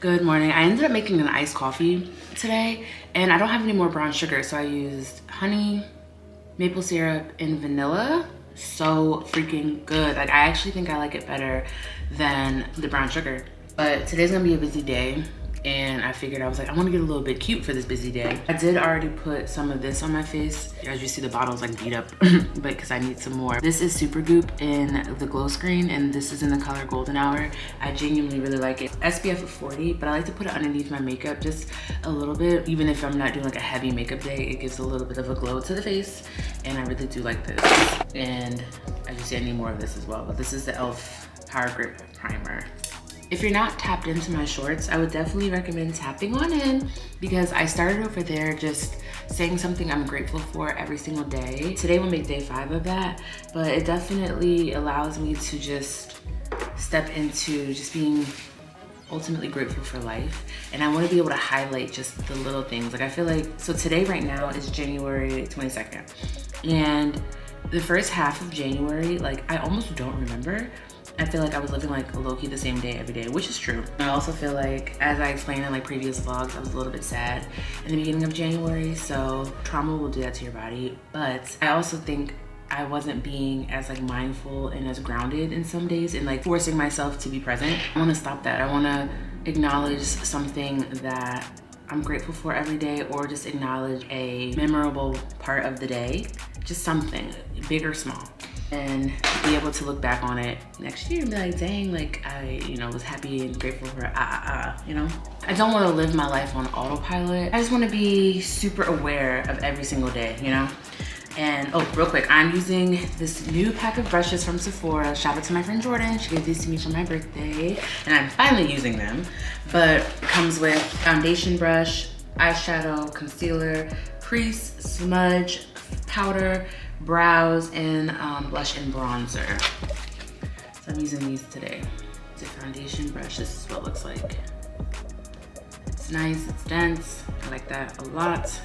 Good morning. I ended up making an iced coffee today and I don't have any more brown sugar, so I used honey, maple syrup, and vanilla. So freaking good. Like, I actually think I like it better than the brown sugar. But today's gonna be a busy day and I figured, I was like, I want to get a little bit cute for this busy day. I did already put some of this on my face. As you see, the bottle's like beat up, but because I need some more. This is Super Goop in the glow screen, and this is in the color Golden Hour. I genuinely really like it. SPF of 40, but I like to put it underneath my makeup just a little bit. Even if I'm not doing like a heavy makeup day, it gives a little bit of a glow to the face, and I really do like this. And as you see, I need more of this as well, but this is the e.l.f. Power Grip Primer. If you're not tapped into my shorts, I would definitely recommend tapping on in, because I started over there just saying something I'm grateful for every single day. Today will make day 5 of that, but it definitely allows me to just step into just being ultimately grateful for life. And I want to be able to highlight just the little things. Like, I feel like, so today right now is January 22nd. And the first half of January, like, I almost don't remember. I feel like I was living like low-key the same day every day, which is true. I also feel like, as I explained in like previous vlogs, I was a little bit sad in the beginning of January, so trauma will do that to your body. But I also think I wasn't being as like mindful and as grounded in some days, and like forcing myself to be present. I want to stop that. I want to acknowledge something that I'm grateful for every day, or just acknowledge a memorable part of the day, just something big or small, and be able to look back on it next year and be like, dang, like I, was happy and grateful for I don't want to live my life on autopilot. I just want to be super aware of every single day, And oh, real quick, I'm using this new pack of brushes from Sephora. Shout out to my friend Jordan. She gave these to me for my birthday, and I'm finally using them. But it comes with foundation brush, eyeshadow, concealer, crease, smudge, powder, brows, and blush and bronzer. So I'm using these today. It's a foundation brush. This is what it looks like. It's nice, it's dense. I like that a lot.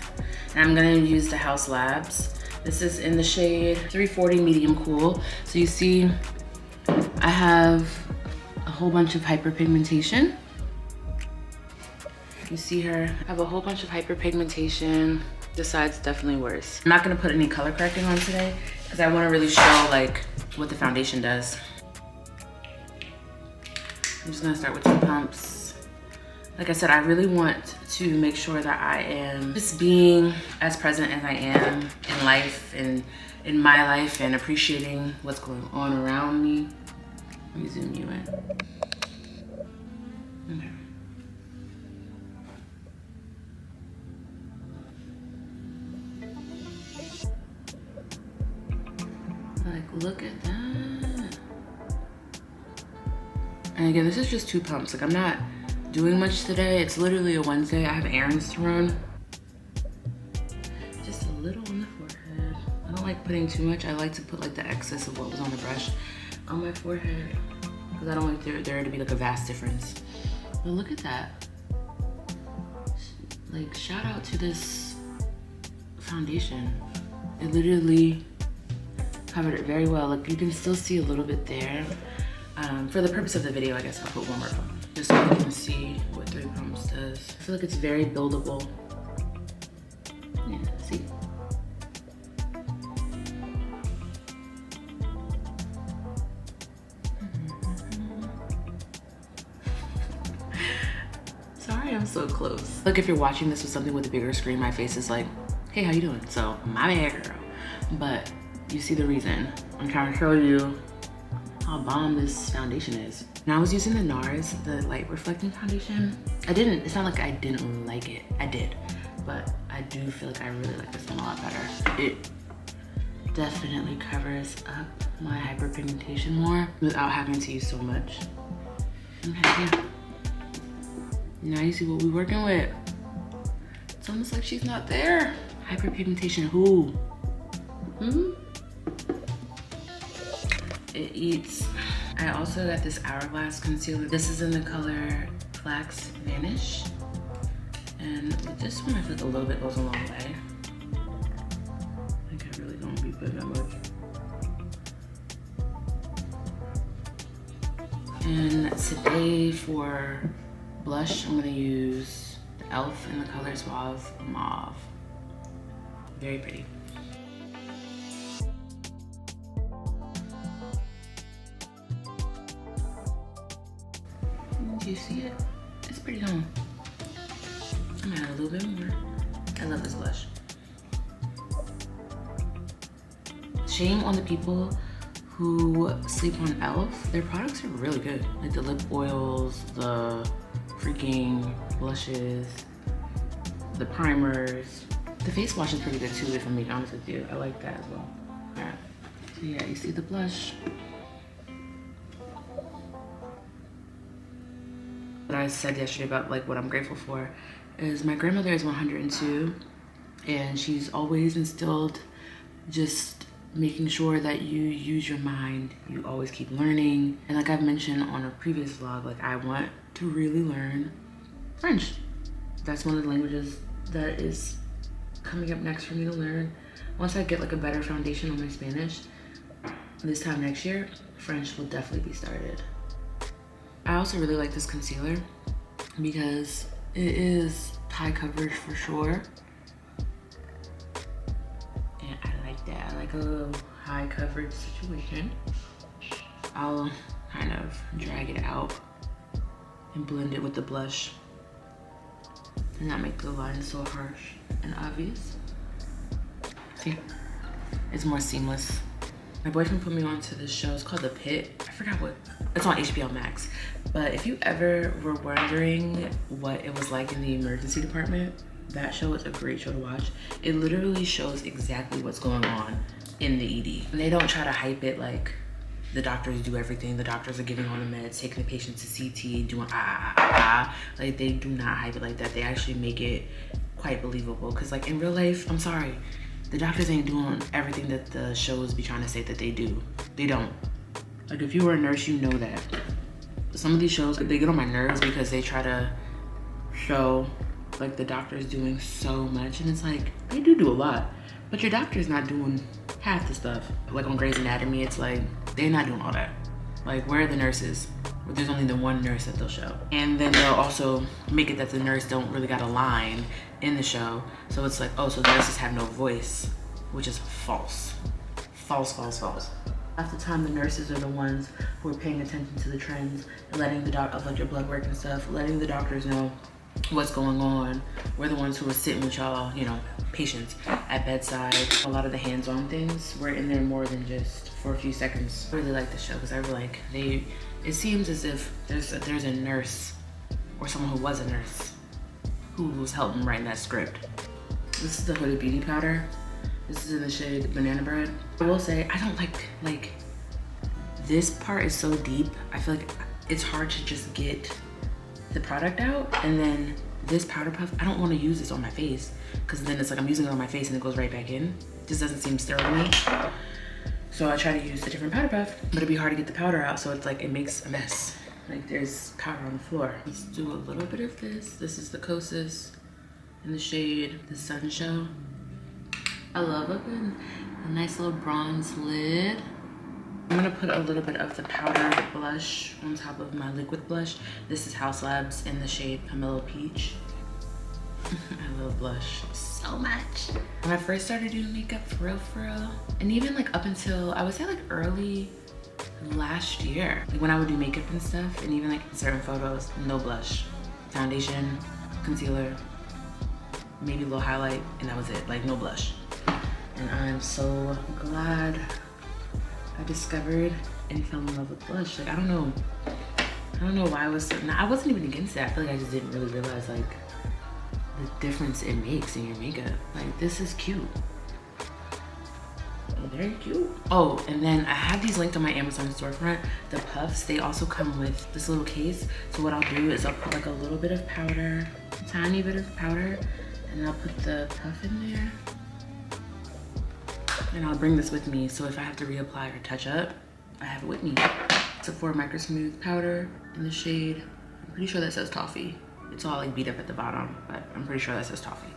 And I'm gonna use the House Labs. This is in the shade 340 medium cool. So you see, I have a whole bunch of hyperpigmentation. You see her, I have a whole bunch of hyperpigmentation. This side's definitely worse. I'm not gonna put any color correcting on today because I wanna really show like what the foundation does. I'm just gonna start with 2 pumps. Like I said, I really want to make sure that I am just being as present as I am in life and in my life, and appreciating what's going on around me. Let me zoom you in. Okay. Like, look at that. And again, this is just 2 pumps. Like, I'm not doing much today. It's literally a Wednesday. I have errands to run. Just a little on the forehead. I don't like putting too much. I like to put like the excess of what was on the brush on my forehead, because I don't want there to be like a vast difference. But look at that. Like, shout out to this foundation. It literally covered it very well. Like, you can still see a little bit there. For the purpose of the video, I guess I'll put 1 more pump, just so you can see what 3 pumps does. I feel like it's very buildable. Yeah, see? Sorry, I'm so close. Look, if you're watching this with something with a bigger screen, my face is like, hey, how you doing? So, my bad, girl. But you see the reason. I'm trying to show you how bomb this foundation is. And I was using the NARS, the light reflecting foundation. It's not like I didn't like it, I did. But I do feel like I really like this one a lot better. It definitely covers up my hyperpigmentation more without having to use so much. Okay, yeah. Now you see what we're working with. It's almost like she's not there. Hyperpigmentation, who? It eats. I also got this Hourglass concealer. This is in the color Flax Vanish. And with this one, I feel like a little bit goes a long way. I think I really don't be putting that much. And today for Blush, I'm gonna use the e.l.f. in the color Suave Mauve. Very pretty. Do you see it? It's pretty on. I'm gonna add a little bit more. I love this blush. Shame on the people who sleep on e.l.f. Their products are really good. Like the lip oils, the freaking blushes, the primers. The face wash is pretty good too, if I'm being honest with you. I like that as well. All right. So yeah, you see the blush. What I said yesterday about like what I'm grateful for is my grandmother is 102 and she's always instilled just making sure that you use your mind, you always keep learning. And like I've mentioned on a previous vlog, like I want to really learn French. That's one of the languages that is coming up next for me to learn. Once I get like a better foundation on my Spanish, this time next year, French will definitely be started. I also really like this concealer because it is high coverage for sure. And I like that. I like a little high coverage situation. I'll kind of drag it out and blend it with the blush and not make the lines so harsh and obvious. See, it's more seamless. My boyfriend put me onto this show. It's called The Pit. I forgot what, it's on HBO Max. But if you ever were wondering what it was like in the emergency department, that show is a great show to watch. It literally shows exactly what's going on in the ED. And they don't try to hype it like the doctors do everything. The doctors are giving all the meds, taking the patient to CT, doing Like they do not hype it like that. They actually make it quite believable. Cause like in real life, I'm sorry, the doctors ain't doing everything that the shows be trying to say that they do. They don't. Like if you were a nurse, you know that. Some of these shows, they get on my nerves because they try to show like the doctor's doing so much and it's like, they do a lot, but your doctor's not doing half the stuff. Like on Grey's Anatomy, it's like, they're not doing all that. Like where are the nurses? There's only the one nurse that they'll show. And then they'll also make it that the nurse don't really got a line in the show. So it's like, oh, so the nurses have no voice, which is false. False, false, false. Half the time the nurses are the ones who are paying attention to the trends, letting the like your blood work and stuff, letting the doctors know what's going on. We're the ones who are sitting with y'all, you know, patients at bedside. A lot of the hands-on things, we're in there more than just for a few seconds. I really like the show because I really like, it seems as if there's a nurse or someone who was a nurse who was helping write that script. This is the Huda Beauty powder. This is in the shade Banana Bread. I will say, I don't like this part is so deep. I feel like it's hard to just get the product out. And then this powder puff, I don't want to use this on my face because then it's like I'm using it on my face and it goes right back in. It just doesn't seem sterile to me. So I try to use a different powder puff, but it'd be hard to get the powder out. So it's like, it makes a mess. Like there's powder on the floor. Let's do a little bit of this. This is the Kosas in the shade The Sun Show. I love a nice little bronze lid. I'm gonna put a little bit of the powdered blush on top of my liquid blush. This is House Labs in the shade Pomelo Peach. I love blush so much. When I first started doing makeup for real, and even like up until, I would say like early last year, like when I would do makeup and stuff, and even like in certain photos, no blush. Foundation, concealer, maybe a little highlight, and that was it, like no blush. And I'm so glad I discovered and fell in love with blush. Like I don't know why I was so, I wasn't even against that. I feel like I just didn't really realize like the difference it makes in your makeup. Like this is cute. Very cute. Oh, and then I have these linked on my Amazon storefront. The puffs, they also come with this little case. So what I'll do is I'll put like a little bit of powder, a tiny bit of powder, and I'll put the puff in there. And I'll bring this with me, so if I have to reapply or touch up, I have it with me. It's a Sephora Micro Smooth powder in the shade, I'm pretty sure that says Toffee. It's all like beat up at the bottom, but I'm pretty sure that says Toffee.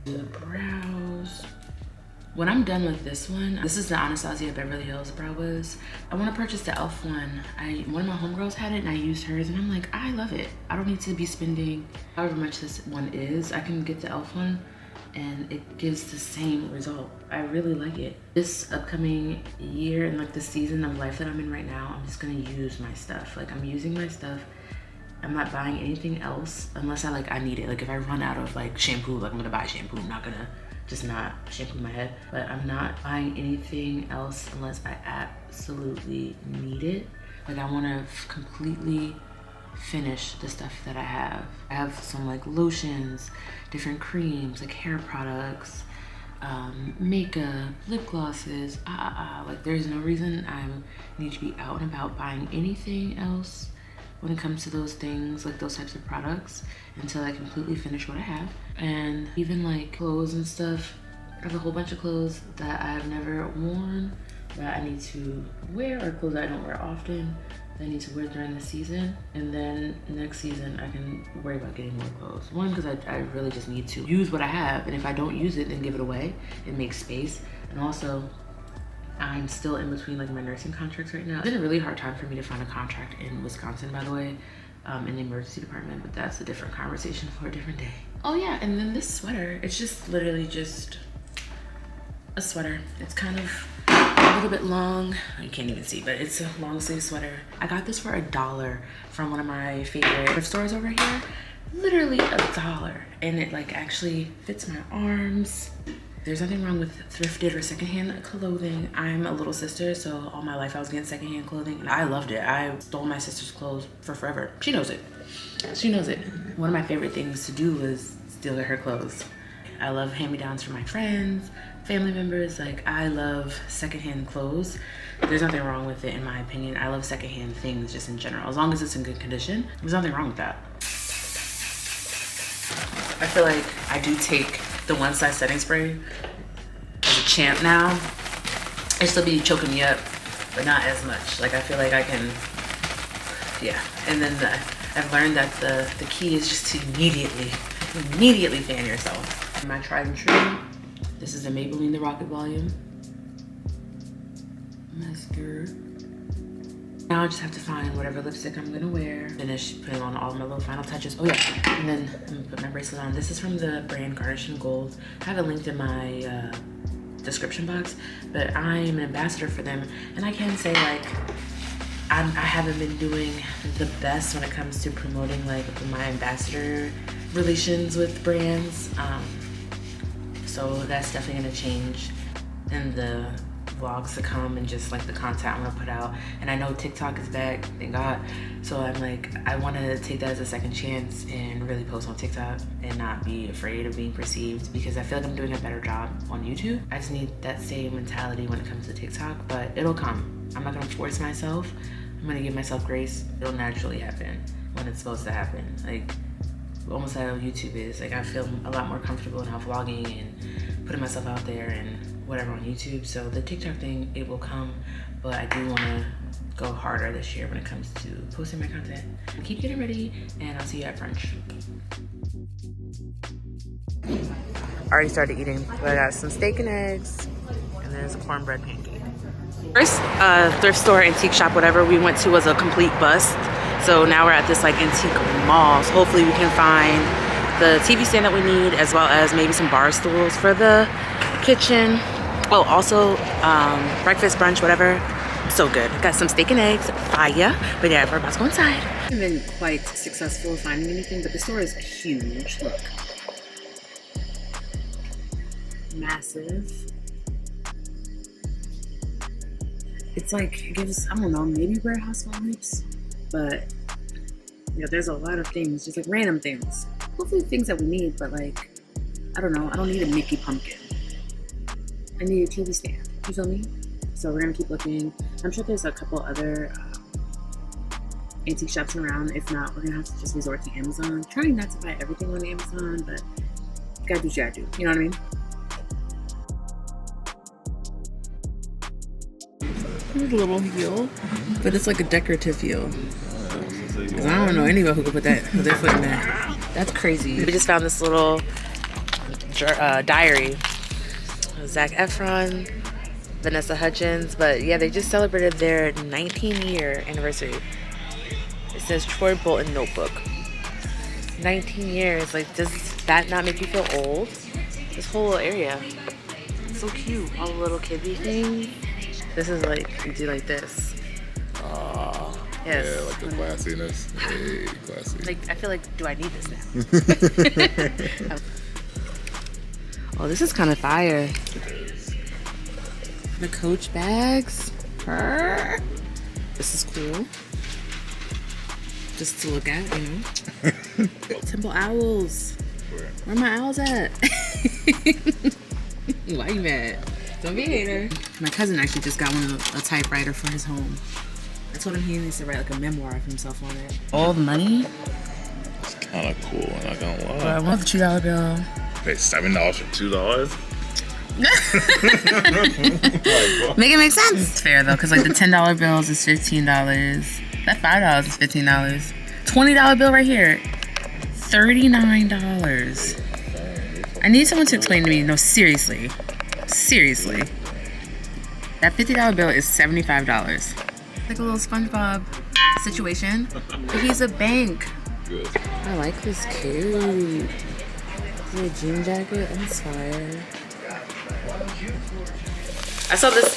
The brows. When I'm done with this one, this is the Anastasia Beverly Hills Brow Wiz. I want to purchase the e.l.f. one. One of my homegirls had it and I used hers and I'm like, I love it. I don't need to be spending however much this one is. I can get the e.l.f. one and it gives the same result. I really like it. This upcoming year and like the season of life that I'm in right now, I'm just gonna use my stuff. Like I'm using my stuff. I'm not buying anything else unless I need it. Like if I run out of like shampoo, like I'm gonna buy shampoo. I'm not gonna just not shampoo my head. But I'm not buying anything else unless I absolutely need it. Like I wanna completely finish the stuff that I have. I have some like lotions, different creams, like hair products, makeup, lip glosses, like there's no reason I need to be out and about buying anything else when it comes to those things, like those types of products, until I completely finish what I have. And even like clothes and stuff, I have a whole bunch of clothes that I've never worn that I need to wear, or clothes that I don't wear often that I need to wear during the season. And then next season I can worry about getting more clothes. One, because I really just need to use what I have, and if I don't use it, then give it away. It makes space. And also, I'm still in between like my nursing contracts right now. It's been a really hard time for me to find a contract in Wisconsin, by the way, in the emergency department, but that's a different conversation for a different day. Oh yeah, and then this sweater, it's just literally just a sweater. It's kind of a little bit long. You can't even see, but it's a long sleeve sweater. I got this for $1 from one of my favorite thrift stores over here. Literally $1, and it like actually fits my arms. There's nothing wrong with thrifted or secondhand clothing. I'm a little sister, so all my life I was getting secondhand clothing, and I loved it. I stole my sister's clothes for forever. She knows it. She knows it. One of my favorite things to do was steal her clothes. I love hand-me-downs from my friends, family members. Like, I love secondhand clothes. There's nothing wrong with it, in my opinion. I love secondhand things just in general. As long as it's in good condition, there's nothing wrong with that. I feel like I do take the One Size setting spray as a champ now. It still be choking me up, but not as much. Like I feel like I can, yeah. And then I've learned that the key is just to immediately fan yourself. My tried and true, this is the Maybelline The Rocket Volume mascara. Now I just have to find whatever lipstick I'm gonna wear. Finish putting on all my little final touches. Oh yeah, and then I'm gonna put my bracelet on. This is from the brand Garnish in Gold. I have it linked in my description box, but I'm an ambassador for them. And I can say like, I haven't been doing the best when it comes to promoting like my ambassador relations with brands. So that's definitely gonna change in the vlogs to come and just like the content I'm gonna put out. And I know TikTok is back, thank God. So I'm like, I want to take that as a second chance and really post on TikTok and not be afraid of being perceived, because I feel like I'm doing a better job on YouTube. I just need that same mentality when it comes to TikTok, but it'll come. I'm not gonna force myself. I'm gonna give myself grace. It'll naturally happen when it's supposed to happen. Like almost how YouTube is. Like I feel a lot more comfortable now vlogging and putting myself out there and whatever on YouTube. So the TikTok thing, it will come, but I do want to go harder this year when it comes to posting my content. Keep getting ready, and I'll see you at brunch. Already started eating, but I got some steak and eggs, and there's a cornbread pancake. First thrift store, antique shop, whatever we went to was a complete bust. So now we're at this like antique mall. So hopefully we can find the TV stand that we need, as well as maybe some bar stools for the kitchen. Oh, also breakfast, brunch, whatever. So good. Got some steak and eggs, fire. But yeah, we're about to go inside. I haven't been quite successful finding anything, but the store is huge. Look. Massive. It's like, it gives, I don't know, maybe warehouse vibes, but yeah, there's a lot of things, just like random things. Hopefully things that we need, but like, I don't know, I don't need a Mickey pumpkin. I need a TV stand, you feel me? So we're gonna keep looking. I'm sure there's a couple other antique shops around. If not, we're gonna have to just resort to Amazon. Trying not to buy everything on Amazon, but you gotta do what you gotta do, you know what I mean? Here's a little heel, but it's like a decorative heel. Cause I don't know anybody who could put that with their foot in there. That's crazy. We just found this little diary. Zac Efron, Vanessa Hudgens. But yeah, they just celebrated their 19-year anniversary. It says Troy Bolton notebook. 19 years. Like, does that not make you feel old? This whole area. It's so cute. All the little kiddie things. This is like, you do like this. Yes. Yeah, like the classiness. Hey, classy. Like, I feel like, do I need this now? Oh, this is kind of fire. The Coach bags. This is cool. Just to look at, you know. Temple owls. Where my owls at? Why you mad? Don't be a hater. My cousin actually just got a typewriter for his home. I told him he needs to write like a memoir of himself on it. All the money. It's kind of cool, I'm not gonna lie. But I want the $2 bill. Pay $7 for $2? Make it make sense. It's fair though, because like the $10 bills is $15. That $5 is $15. $20 bill right here, $39. I need someone to explain to me. No, seriously. That $50 bill is $75. Like a little SpongeBob situation. But he's a bank. Good. I like this. Cute. Is it a jean jacket? That's fire. I saw this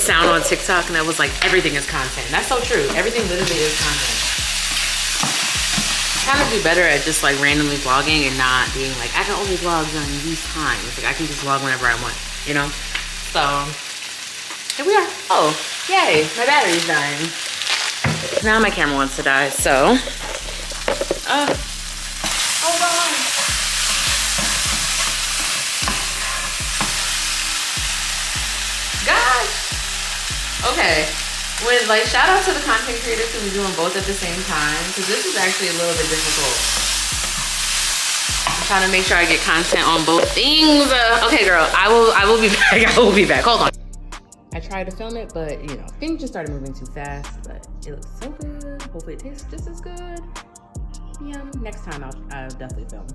sound on TikTok and it was like, everything is content. That's so true. Everything literally is content. I kind of do better at just like randomly vlogging and not being like, I can only vlog during these times. Like I can just vlog whenever I want, you know? So, here we are. Oh, yay, my battery's dying. Now my camera wants to die, so. Hold on. Gosh. Okay. Like, shout out to the content creators who are doing both at the same time, because this is actually a little bit difficult. I'm trying to make sure I get content on both things. Okay, girl, I will be back. I will be back. Hold on. I tried to film it, but you know, things just started moving too fast. But it looks so good. Hopefully, it tastes just as good. Yeah, next time I'll definitely film.